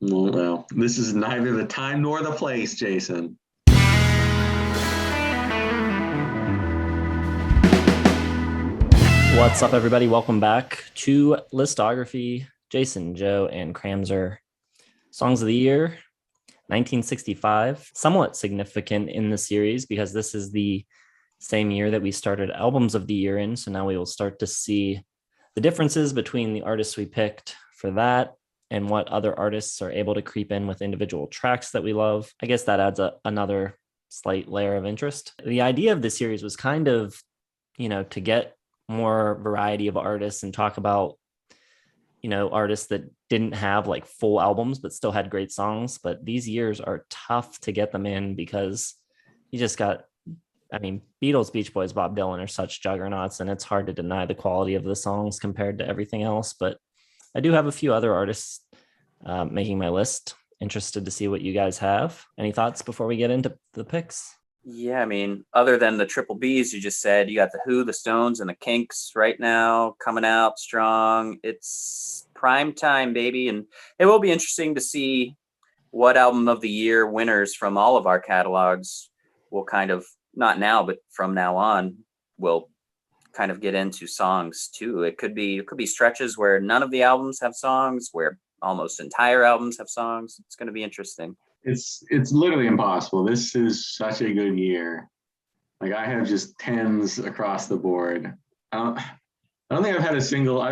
Well, this is neither the time nor the place, Jason. What's up, everybody? Welcome back to Listography. Jason, Joe, and Kramzer. Songs of the Year, 1965. Somewhat significant in the series because this is the same year that we started Albums of the Year in. So now we will start to see the differences between the artists we picked for that and what other artists are able to creep in with individual tracks that we love. I guess that adds another slight layer of interest. The idea of the series was kind of, to get more variety of artists and talk about artists that didn't have like full albums but still had great songs. But these years are tough to get them in because you just got, Beatles, Beach Boys, Bob Dylan are such juggernauts, and it's hard to deny the quality of the songs compared to everything else. But I do have a few other artists making my list. Interested to see what you guys have. Any thoughts before we get into the picks? Yeah, other than the triple Bs you just said, you got the Who, the Stones, and the Kinks right now coming out strong. It's prime time, baby. And it will be interesting to see what album of the year winners from all of our catalogs will kind of, not now, but from now on, will kind of get into songs too. It could be stretches where none of the albums have songs, where almost entire albums have songs. It's going to be interesting. It's literally impossible. This is such a good year. Like, I have just tens across the board. I don't think I've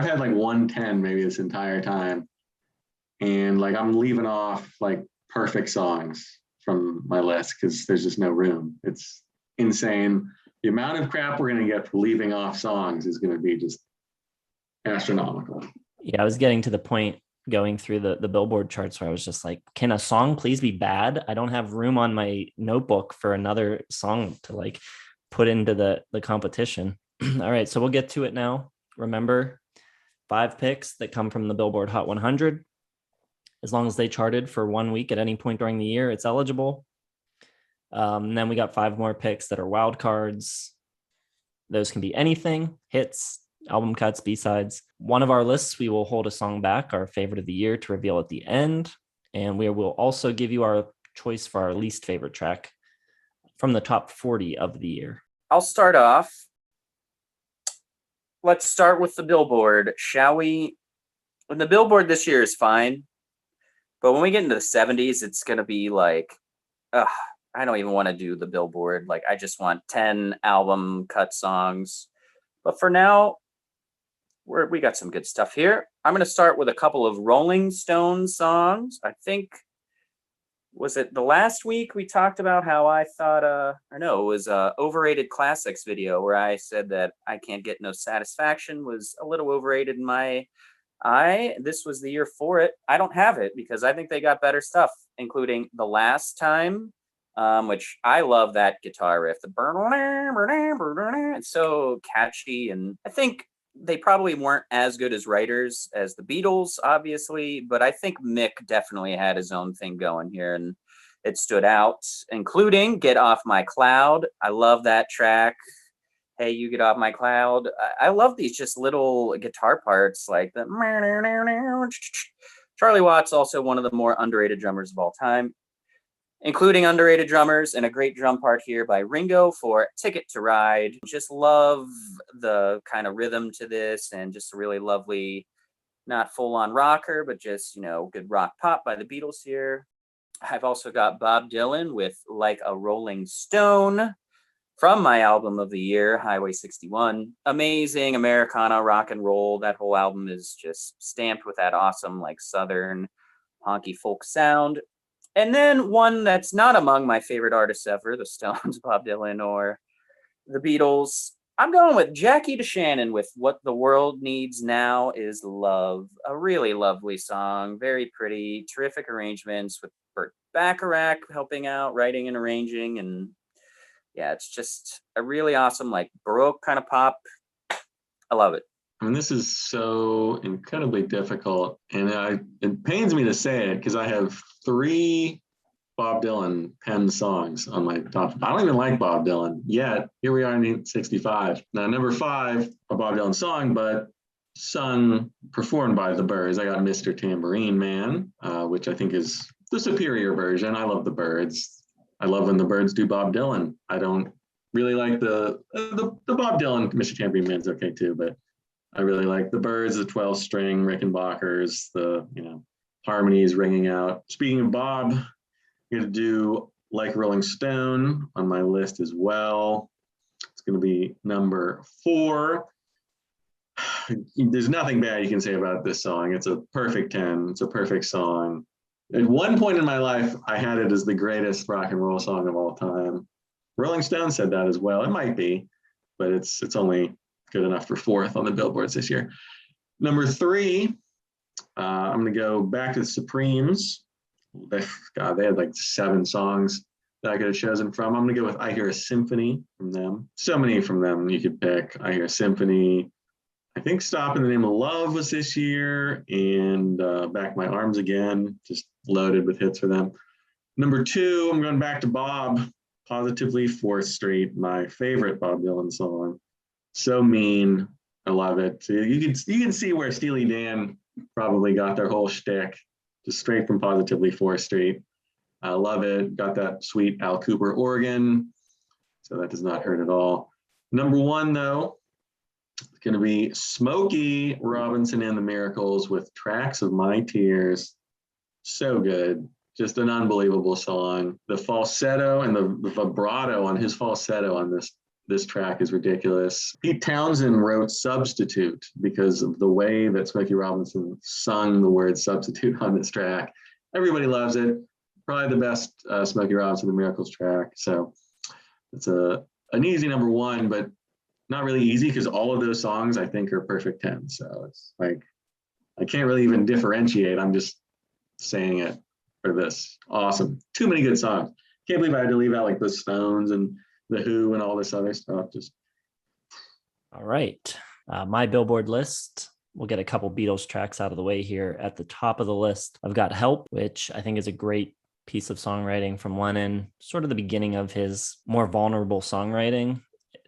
had like 110 maybe this entire time. And like, I'm leaving off like perfect songs from my list because there's just no room. It's insane. The amount of crap we're going to get for leaving off songs is going to be just astronomical. Yeah, I was getting to the point going through the Billboard charts where I was just like, can a song please be bad? I don't have room on my notebook for another song to like put into the competition. All right, so we'll get to it now. Remember, 5 picks that come from the Billboard Hot 100. As long as they charted for 1 week at any point during the year, it's eligible. Then we got 5 more picks that are wild cards. Those can be anything: hits, album cuts, B-sides. One of our lists, we will hold a song back, our favorite of the year, to reveal at the end. And we will also give you our choice for our least favorite track from the top 40 of the year. I'll start off. Let's start with the Billboard, shall we? And the Billboard this year is fine, but when we get into the 70s, it's going to be like, I don't even want to do the Billboard. Like, I just want 10 album cut songs. But for now, we got some good stuff here. I'm going to start with a couple of Rolling Stones songs. I think, was it the last week we talked about how I thought, it was a Overrated Classics video where I said that I Can't Get No Satisfaction was a little overrated in my eye. This was the year for it. I don't have it because I think they got better stuff, including The Last Time, which I love that guitar riff. It's so catchy, and I think they probably weren't as good as writers as the Beatles, obviously, but I think Mick definitely had his own thing going here, and it stood out, including Get Off My Cloud. I love that track. Hey, You Get Off My Cloud. I love these just little guitar parts like the Charlie Watts, also one of the more underrated drummers of all time, including underrated drummers, and a great drum part here by Ringo for Ticket to Ride. Just love the kind of rhythm to this, and just a really lovely, not full-on rocker, but just, good rock pop by the Beatles here. I've also got Bob Dylan with Like a Rolling Stone from my album of the year, Highway 61. Amazing Americana rock and roll. That whole album is just stamped with that awesome, like, Southern honky folk sound. And then one that's not among my favorite artists ever, the Stones, Bob Dylan, or the Beatles. I'm going with Jackie DeShannon with What the World Needs Now Is Love. A really lovely song, very pretty, terrific arrangements with Burt Bacharach helping out, writing and arranging. And yeah, it's just a really awesome, like, Baroque kind of pop. I love it. This is so incredibly difficult, and it pains me to say it because I have 3 Bob Dylan penned songs on my top. I don't even like Bob Dylan yet. Here we are in 65. Now, number 5, a Bob Dylan song, but performed by the Byrds. I got Mr. Tambourine Man, which I think is the superior version. I love the Byrds. I love when the Byrds do Bob Dylan. I don't really like the Bob Dylan. Mr. Tambourine Man's okay too, but I really like the Byrds, the 12-string Rickenbackers, the harmonies ringing out. Speaking of Bob, I'm going to do Like Rolling Stone on my list as well. It's going to be number 4. There's nothing bad you can say about this song. It's a perfect 10. It's a perfect song. At one point in my life, I had it as the greatest rock and roll song of all time. Rolling Stone said that as well. It might be, but it's only good enough for 4th on the Billboards this year. Number 3, I'm going to go back to the Supremes. They had like 7 songs that I could have chosen from. I'm going to go with I Hear a Symphony from them. So many from them you could pick. I Hear a Symphony. I think Stop in the Name of Love was this year, and Back My Arms Again, just loaded with hits for them. Number 2, I'm going back to Bob, Positively 4th Street, my favorite Bob Dylan song. So mean. I love it. You can see where Steely Dan probably got their whole shtick, just straight from Positively 4th Street. I love it. Got that sweet Al Cooper organ, so that does not hurt at all. Number 1, though, it's going to be Smokey Robinson and the Miracles with Tracks of My Tears. So good. Just an unbelievable song. The falsetto and the vibrato on his falsetto on this track is ridiculous. Pete Townsend wrote Substitute because of the way that Smokey Robinson sung the word substitute on this track. Everybody loves it. Probably the best Smokey Robinson and the Miracles track. So it's an easy number 1, but not really easy because all of those songs I think are perfect 10. So it's like I can't really even differentiate. I'm just saying it for this. Awesome. Too many good songs. Can't believe I had to leave out like the Stones and the Who and all this other stuff. All right. My Billboard list. We'll get a couple Beatles tracks out of the way here. At the top of the list, I've got Help, which I think is a great piece of songwriting from Lennon, sort of the beginning of his more vulnerable songwriting,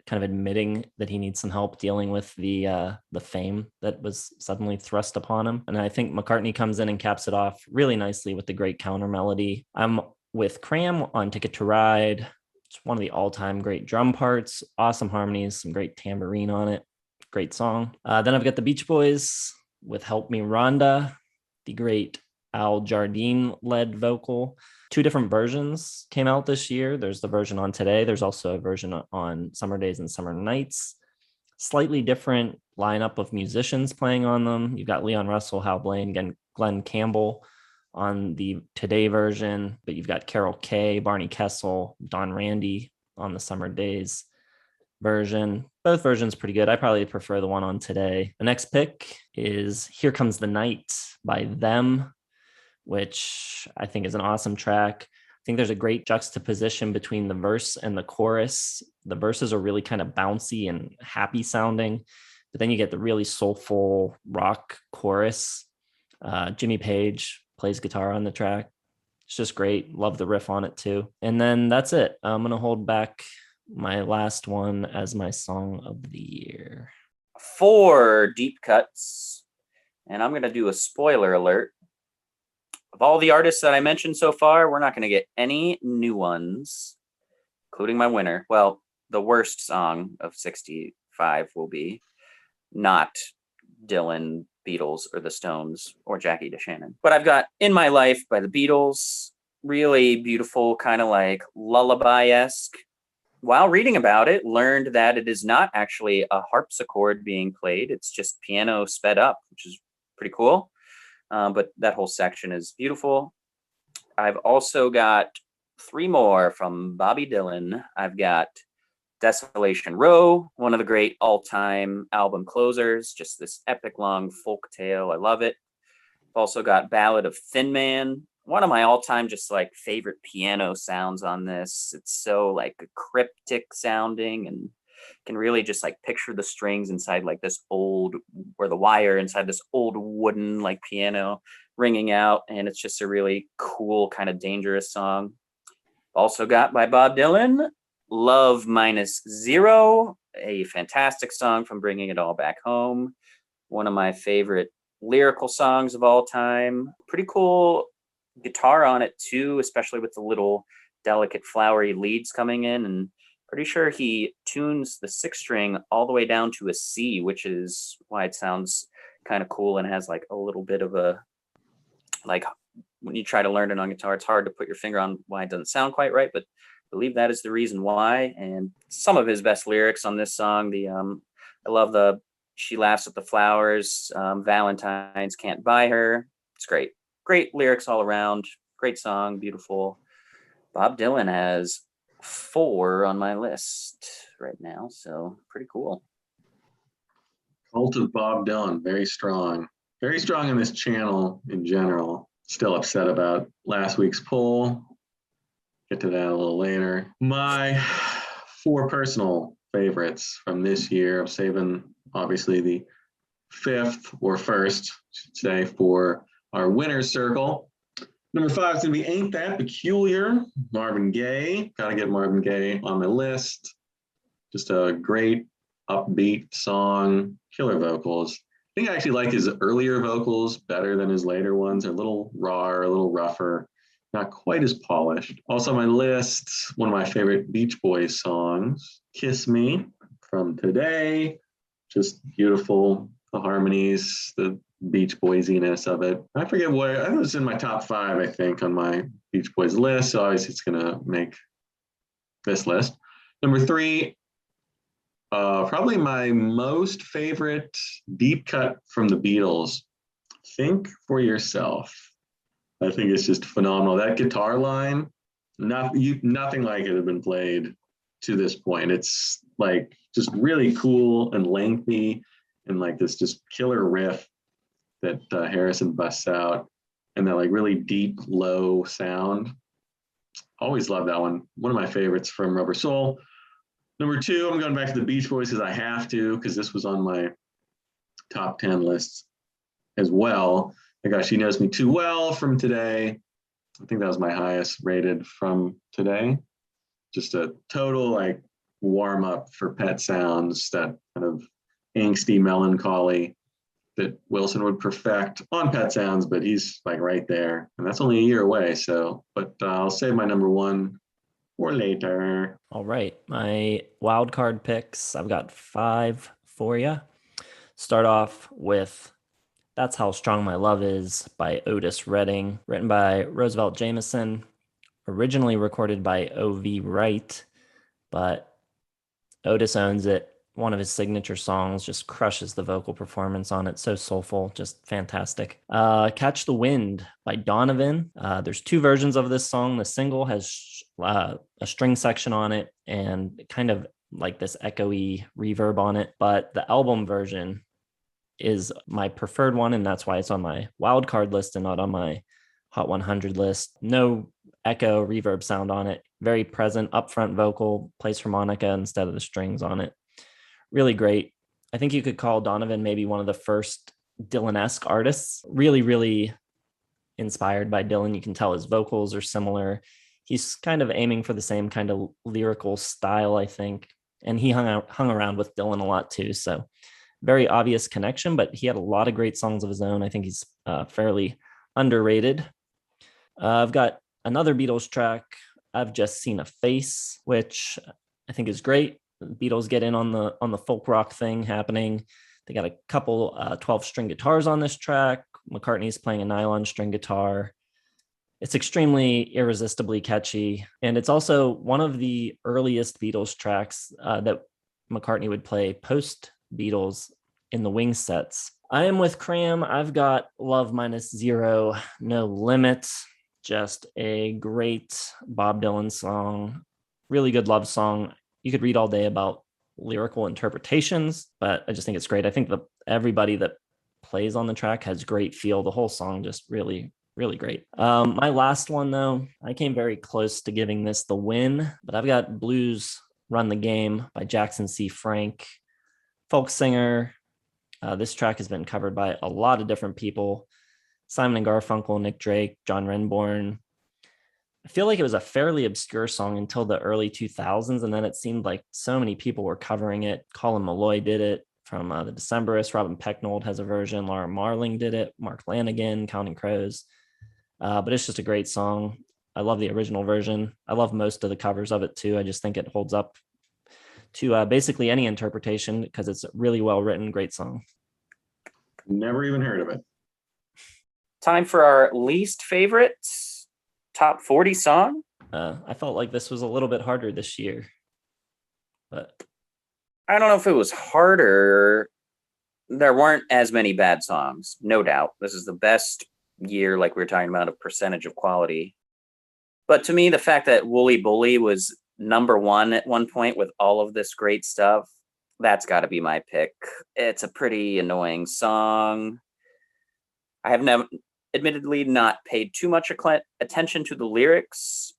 kind of admitting that he needs some help dealing with the fame that was suddenly thrust upon him. And I think McCartney comes in and caps it off really nicely with the great counter melody. I'm with Cram on Ticket to Ride. It's one of the all-time great drum parts, awesome harmonies, some great tambourine on it. Great song. Then I've got the Beach Boys with Help Me Rhonda, the great Al Jardine-led vocal. 2 different versions came out this year. There's the version on Today. There's also a version on Summer Days and Summer Nights. Slightly different lineup of musicians playing on them. You've got Leon Russell, Hal Blaine, Glenn Campbell on the Today version, but you've got Carol Kay, Barney Kessel, Don Randy on the Summer Days version. Both versions pretty good. I probably prefer the one on Today. The next pick is Here Comes the Night by Them, which I think is an awesome track. I think there's a great juxtaposition between the verse and the chorus. The verses are really kind of bouncy and happy sounding, but then you get the really soulful rock chorus. Jimmy Page plays guitar on the track. It's just great. Love the riff on it too. And then that's it. I'm going to hold back my last one as my song of the year. 4 deep cuts. And I'm going to do a spoiler alert. Of all the artists that I mentioned so far, we're not going to get any new ones, including my winner. Well, the worst song of 65 will be not Dylan, Beatles, or the Stones, or Jackie DeShannon. But I've got In My Life by the Beatles. Really beautiful, kind of like lullaby-esque. While reading about it, learned that it is not actually a harpsichord being played. It's just piano sped up, which is pretty cool. But that whole section is beautiful. I've also got 3 more from Bobby Dylan. I've got Desolation Row, one of the great all-time album closers, just this epic long folk tale. I love it. I've also got Ballad of Thin Man, one of my all-time just like favorite piano sounds on this. It's so like cryptic sounding and can really just like picture the strings inside like this old, or the wire inside this old wooden like piano ringing out. And it's just a really cool kind of dangerous song. Also got by Bob Dylan, Love Minus Zero, a fantastic song from Bringing It All Back Home. one of my favorite lyrical songs of all time. Pretty cool guitar on it too, especially with the little delicate flowery leads coming in. And pretty sure he tunes the sixth string all the way down to a C, which is why it sounds kind of cool and has like a little bit of a, like when you try to learn it on guitar, it's hard to put your finger on why it doesn't sound quite right, but I believe that is the reason why. And some of his best lyrics on this song, I love the "She laughs at the flowers," "Valentine's can't buy her." It's great. Great lyrics all around. Great song, beautiful. Bob Dylan has 4 on my list right now, so pretty cool. Cult of Bob Dylan, very strong. Very strong in this channel in general. Still upset about last week's poll. Get to that a little later. My 4 personal favorites from this year. I'm saving obviously the 5th or 1st, I should say, for our winner's circle. Number 5 is going to be Ain't That Peculiar, Marvin Gaye. Got to get Marvin Gaye on my list. Just a great upbeat song, killer vocals. I think I actually like his earlier vocals better than his later ones. They're a little rawer, a little rougher, not quite as polished. Also on my list, one of my favorite Beach Boys songs, Kiss Me from Today. Just beautiful, the harmonies, the Beach Boysiness of it. I forget where, I think it was in my top 5, I think, on my Beach Boys list. So obviously it's gonna make this list. Number 3, probably my most favorite deep cut from the Beatles, Think for Yourself. I think it's just phenomenal. That guitar line, nothing like it had been played to this point. It's like just really cool and lengthy and like this just killer riff that Harrison busts out and that like really deep, low sound. Always love that one. One of my favorites from Rubber Soul. Number 2, I'm going back to the Beach Boys because I have to, because this was on my top 10 list as well. I got She Knows Me Too Well from Today. I think that was my highest rated from Today. Just a total like warm up for Pet Sounds, that kind of angsty melancholy that Wilson would perfect on Pet Sounds, but he's like right there. And that's only a year away. So, but I'll save my number 1 for later. All right. My wild card picks, I've got 5 for you. Start off with That's How Strong My Love Is by Otis Redding, written by Roosevelt Jameson, originally recorded by O.V. Wright, but Otis owns it. One of his signature songs, just crushes the vocal performance on it. So soulful, just fantastic. Catch the Wind by Donovan. There's 2 versions of this song. The single has a string section on it and kind of like this echoey reverb on it. But the album version is my preferred one, and that's why it's on my wildcard list and not on my Hot 100 list. No echo reverb sound on it. Very present, upfront vocal, plays harmonica instead of the strings on it. Really great. I think you could call Donovan maybe one of the first Dylan-esque artists. Really, really inspired by Dylan. You can tell his vocals are similar. He's kind of aiming for the same kind of lyrical style, I think. And he hung around with Dylan a lot too. So very obvious connection, but he had a lot of great songs of his own. I think he's fairly underrated. I've got another Beatles track, I've Just Seen a Face, which I think is great. The Beatles get in on the folk rock thing happening. They got a couple 12-string guitars on this track. McCartney's playing a nylon string guitar. It's extremely irresistibly catchy. And it's also one of the earliest Beatles tracks that McCartney would play post-Beatles in the Wings sets. I am with Cram. I've got Love Minus Zero, No Limit. Just a great Bob Dylan song. Really good love song. You could read all day about lyrical interpretations, but I just think it's great. I think everybody that plays on the track has great feel. The whole song just really, really great. My last one, though, I came very close to giving this the win, but I've got Blues Run the Game by Jackson C. Frank, folk singer. This track has been covered by a lot of different people. Simon and Garfunkel, Nick Drake, John Renbourn. I feel like it was a fairly obscure song until the early 2000s, and then it seemed like so many people were covering it. Colin Meloy did it, from the Decemberists. Robin Pecknold has a version. Laura Marling did it. Mark Lanigan, Counting Crows. But it's just a great song. I love the original version. I love most of the covers of it too. I just think it holds up to basically any interpretation because it's a really well written, great song. Never even heard of it. Time for our least favorite top 40 song. I felt like this was a little bit harder this year, but I don't know if it was harder. There weren't as many bad songs, no doubt. This is the best year, like we were talking about, a percentage of quality. But to me, the fact that Wooly Bully was number one at one point with all of this great stuff, that's got to be my pick. It's a pretty annoying song. I have never, admittedly, not paid too much attention to the lyrics,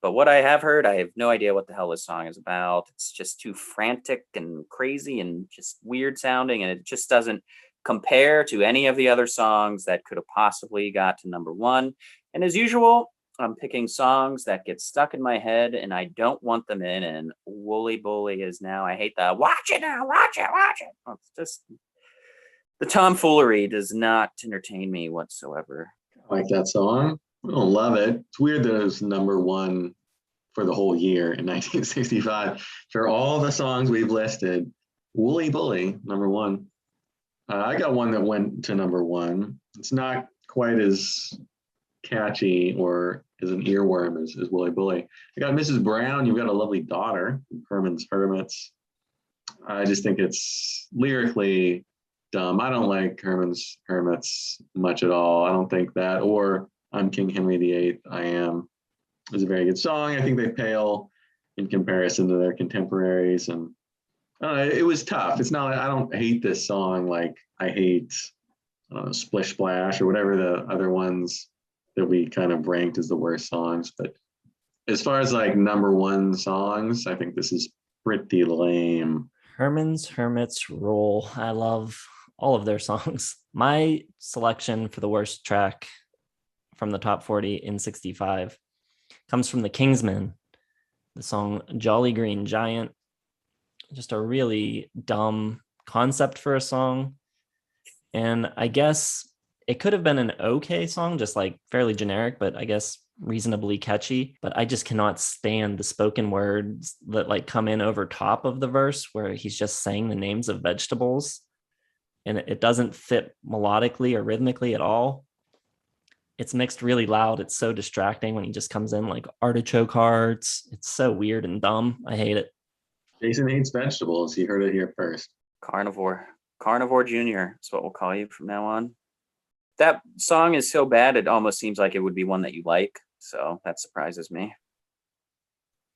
but what I have heard, I have no idea what the hell this song is about. It's just too frantic and crazy and just weird sounding, and it just doesn't compare to any of the other songs that could have possibly got to number one. And as usual, I'm picking songs that get stuck in my head and I don't want them in, and Wooly Bully is now, I hate that, watch it now, watch it. It's just, the tomfoolery does not entertain me whatsoever. I like that song. I don't love it. It's weird that it was number one for the whole year in 1965. For all the songs we've listed, Wooly Bully, number one. I got one that went to number one. It's not quite as catchy or as an earworm as Wooly Bully. I got Mrs. Brown, You've Got a Lovely Daughter, Herman's Hermits. I just think it's lyrically dumb. I don't like Herman's Hermits much at all. I don't think that, or I'm King Henry VIII, I Am, is a very good song. I think they pale in comparison to their contemporaries, and it was tough. It's not, I don't hate this song like I hate Splish Splash or whatever the other ones that we kind of ranked as the worst songs. But as far as like number one songs, I think this is pretty lame. Herman's Hermits rule. I love all of their songs. My selection for the worst track from the top 40 in 65 comes from the Kingsmen, the song Jolly Green Giant. Just a really dumb concept for a song. And I guess it could have been an okay song, just like fairly generic, but I guess reasonably catchy. But I just cannot stand the spoken words that like come in over top of the verse where he's just saying the names of vegetables. And it doesn't fit melodically or rhythmically at all. It's mixed really loud. It's so distracting when he just comes in like artichoke hearts. It's so weird and dumb. I hate it. Jason hates vegetables. You heard it here first. Carnivore Jr. is what we'll call you from now on. That song is so bad, it almost seems like it would be one that you like. So that surprises me.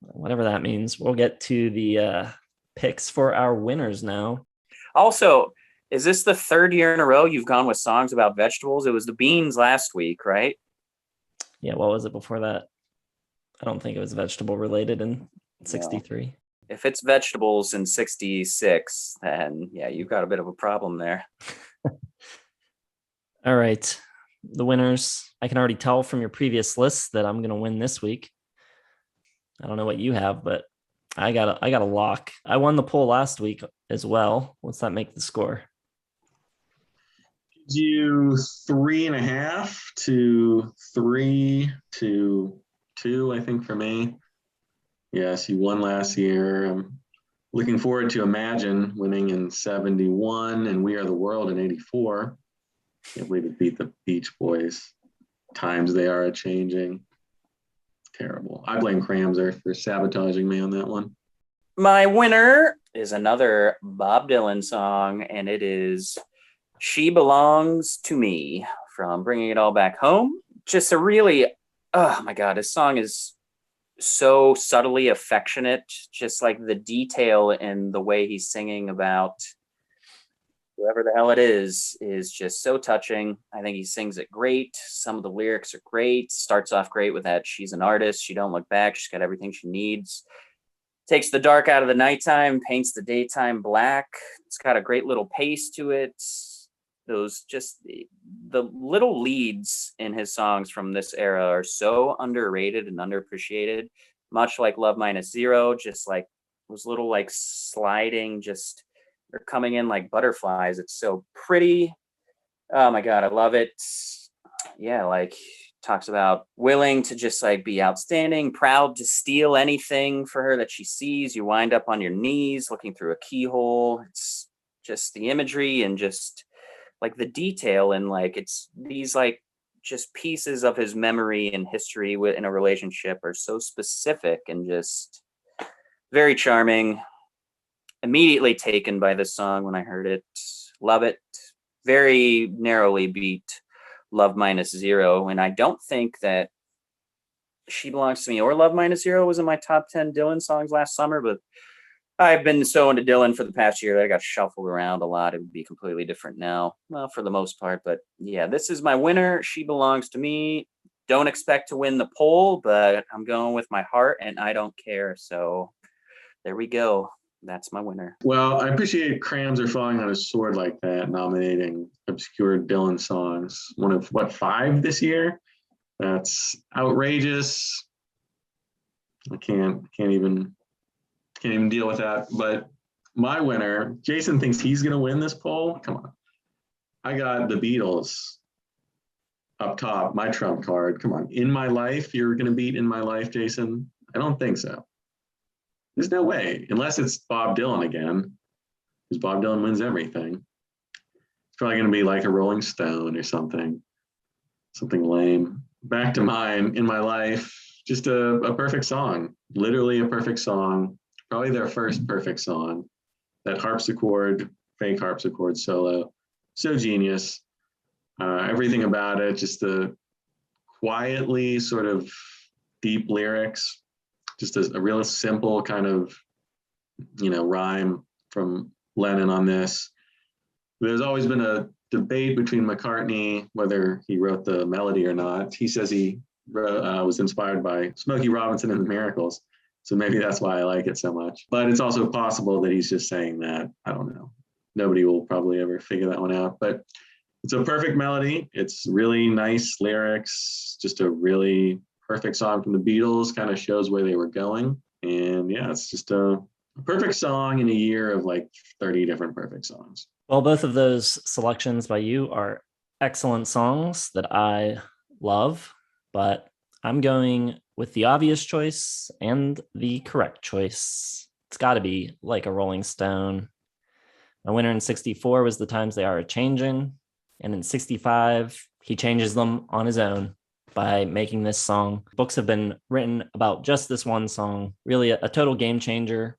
Whatever that means. We'll get to the picks for our winners now. Also, is this the third year in a row you've gone with songs about vegetables? It was the beans last week, right? Yeah, what was it before that? I don't think it was vegetable related in 63. No. If it's vegetables in 66, then yeah, you've got a bit of a problem there. All right. The winners. I can already tell from your previous lists that I'm going to win this week. I don't know what you have, but I got a lock. I won the poll last week as well. What's that make the score? You 3.5 to 3 to 2, I think, for me. Yes, you won last year. I'm looking forward to Imagine winning in 71 and We Are the World in 84. Can't believe it beat the Beach Boys. Times they are a-changing. Terrible. I blame Cramser for sabotaging me on that one. My winner is another Bob Dylan song, and it is She Belongs to Me from Bringing It All Back Home. Just a really, oh my God, this song is so subtly affectionate. Just like the detail in the way he's singing about whoever the hell it is just so touching. I think he sings it great. Some of the lyrics are great. Starts off great with that she's an artist. She don't look back. She's got everything she needs. Takes the dark out of the nighttime, paints the daytime black. It's got a great little pace to it. Those just the little leads in his songs from this era are so underrated and underappreciated, much like Love Minus Zero, just like those little like sliding, just are coming in like butterflies. It's so pretty. Oh my God, I love it. Yeah, like talks about willing to just like be outstanding, proud to steal anything for her that she sees. You wind up on your knees looking through a keyhole. It's just the imagery and just like the detail, and like it's these like just pieces of his memory and history in a relationship are so specific and just very charming. Immediately taken by this song when I heard it. Love it. Very narrowly beat Love Minus Zero. And I don't think that She Belongs to Me or Love Minus Zero was in my top 10 Dylan songs last summer, but I've been so into Dylan for the past year that I got shuffled around a lot. It would be completely different now, well, for the most part. But yeah, this is my winner. She Belongs to Me. Don't expect to win the poll, but I'm going with my heart and I don't care. So there we go. That's my winner. Well, I appreciate Crams are falling on his sword like that, nominating obscure Dylan songs. One of what, 5 this year? That's outrageous. I can't even deal with that. But my winner, Jason thinks he's gonna win this poll. Come on. I got the Beatles up top, my trump card. Come on. In My Life, you're gonna beat In My Life, Jason? I don't think so. There's no way, unless it's Bob Dylan again, because Bob Dylan wins everything. It's probably going to be like a Rolling Stone or something lame. Back to mine, In My Life, just a perfect song, literally a perfect song, probably their first perfect song. That harpsichord, fake harpsichord solo, so genius. Everything about it, just the quietly sort of deep lyrics. Just a real simple kind of, rhyme from Lennon on this. There's always been a debate between McCartney, whether he wrote the melody or not. He says he was inspired by Smokey Robinson and the Miracles. So maybe that's why I like it so much. But it's also possible that he's just saying that. I don't know. Nobody will probably ever figure that one out. But it's a perfect melody. It's really nice lyrics, just a really perfect song from the Beatles, kind of shows where they were going. And yeah, it's just a perfect song in a year of like 30 different perfect songs. Well, both of those selections by you are excellent songs that I love, but I'm going with the obvious choice and the correct choice. It's got to be Like a Rolling Stone. My winner in 64 was The Times They Are A-Changin', and in 65, he changes them on his own by making this song. Books have been written about just this one song. Really a total game changer.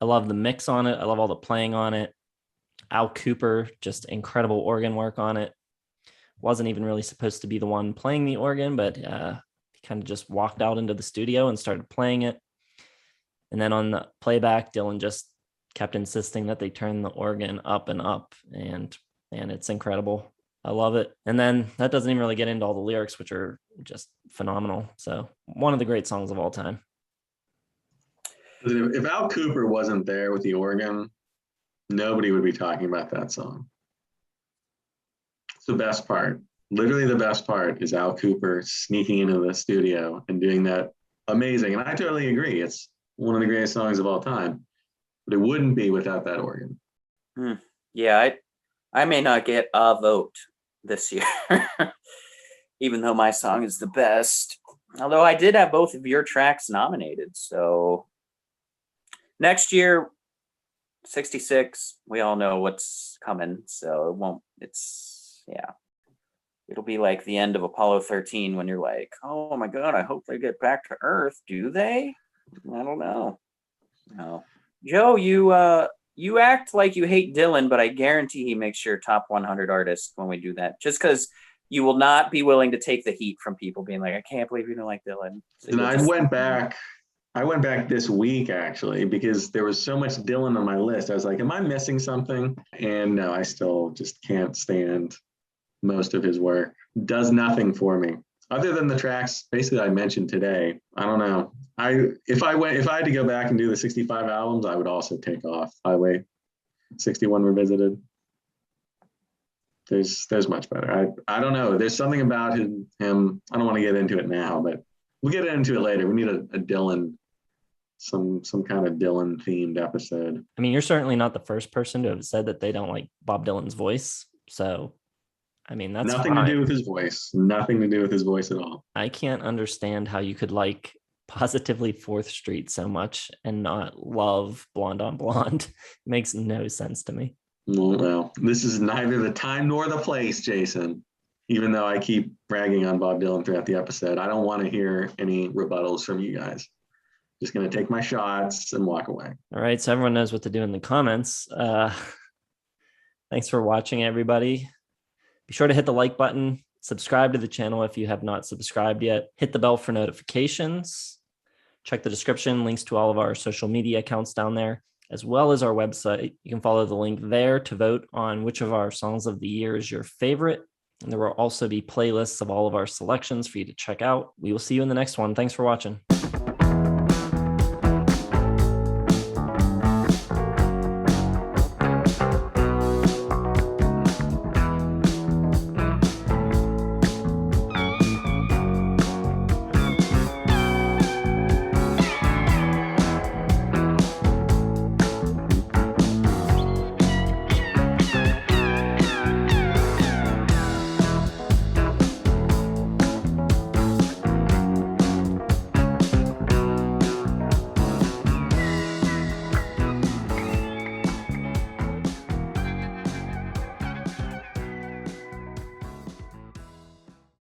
I love the mix on it. I love all the playing on it. Al Cooper, just incredible organ work on it. Wasn't even really supposed to be the one playing the organ, but he kind of just walked out into the studio and started playing it. And then on the playback, Dylan just kept insisting that they turn the organ up and up, and it's incredible. I love it. And then that doesn't even really get into all the lyrics, which are just phenomenal. So one of the great songs of all time. If Al Cooper wasn't there with the organ, nobody would be talking about that song. It's the best part. Literally the best part is Al Cooper sneaking into the studio and doing that amazing. And I totally agree. It's one of the greatest songs of all time. But it wouldn't be without that organ. Yeah, I may not get a vote this year, even though my song is the best. Although I did have both of your tracks nominated. So next year, 66, we all know what's coming. So it'll be like the end of Apollo 13 when you're like, oh my God, I hope they get back to Earth. Do they? I don't know. No. Joe, you act like you hate Dylan, but I guarantee he makes your top 100 artists when we do that. Just because you will not be willing to take the heat from people being like, I can't believe you don't like Dylan. So and I went back this week actually, because there was so much Dylan on my list. I was like, am I missing something? And no, I still just can't stand most of his work. Does nothing for me. Other than the tracks basically I mentioned today. I don't know. If I had to go back and do the 65 albums, I would also take off Highway 61 Revisited. There's much better. I don't know. There's something about him. I don't want to get into it now, but we'll get into it later. We need a Dylan some kind of Dylan themed episode. I mean, you're certainly not the first person to have said that they don't like Bob Dylan's voice. So, I mean, that's Nothing fine. to do with his voice. Nothing to do with his voice at all. I can't understand how you could like Positively 4th Street so much and not love Blonde on Blonde. It makes no sense to me. Well, this is neither the time nor the place, Jason. Even though I keep bragging on Bob Dylan throughout the episode, I don't want to hear any rebuttals from you guys. Just going to take my shots and walk away. All right. So everyone knows what to do in the comments. Thanks for watching, everybody. Be sure to hit the like button, subscribe to the channel if you have not subscribed yet, hit the bell for notifications, check the description, links to all of our social media accounts down there, as well as our website. You can follow the link there to vote on which of our songs of the year is your favorite. And there will also be playlists of all of our selections for you to check out. We will see you in the next one. Thanks for watching.